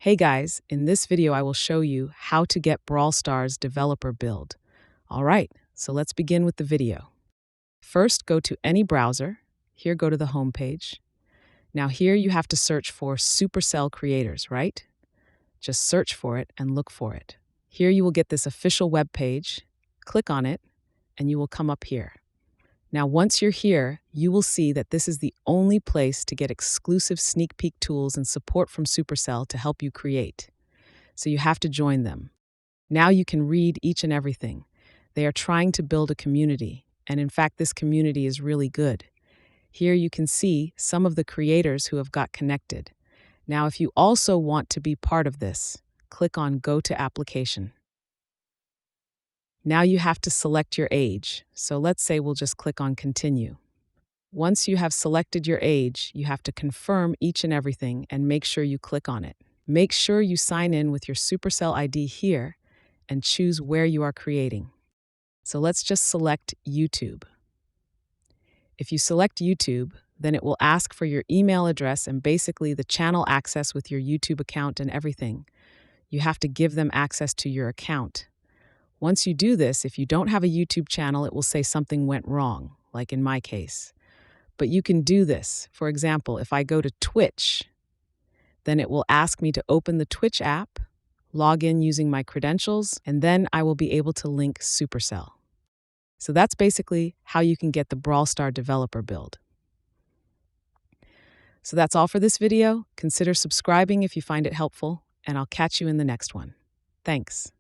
Hey guys, in this video I will show you how to get Brawl Stars developer build. Alright, so let's begin with the video. First, go to any browser. Here, go to the home page. Now here you have to search for Supercell creators, right? Just search for it and look for it. Here you will get this official web page. Click on it and you will come up here. Now once you're here, you will see that this is the only place to get exclusive sneak peek tools and support from Supercell to help you create. So you have to join them. Now you can read each and everything. They are trying to build a community, and in fact this community is really good. Here you can see some of the creators who have got connected. Now if you also want to be part of this, click on Go to Application. Now you have to select your age, so let's say we'll just click on Continue. Once you have selected your age, you have to confirm each and everything and make sure you click on it. Make sure you sign in with your Supercell ID here and choose where you are creating. So let's just select YouTube. If you select YouTube, then it will ask for your email address and basically the channel access with your YouTube account and everything. You have to give them access to your account. Once you do this, if you don't have a YouTube channel, it will say something went wrong, like in my case. But you can do this. For example, if I go to Twitch, then it will ask me to open the Twitch app, log in using my credentials, and then I will be able to link Supercell. So that's basically how you can get the Brawl Star developer build. So that's all for this video. Consider subscribing if you find it helpful, and I'll catch you in the next one. Thanks.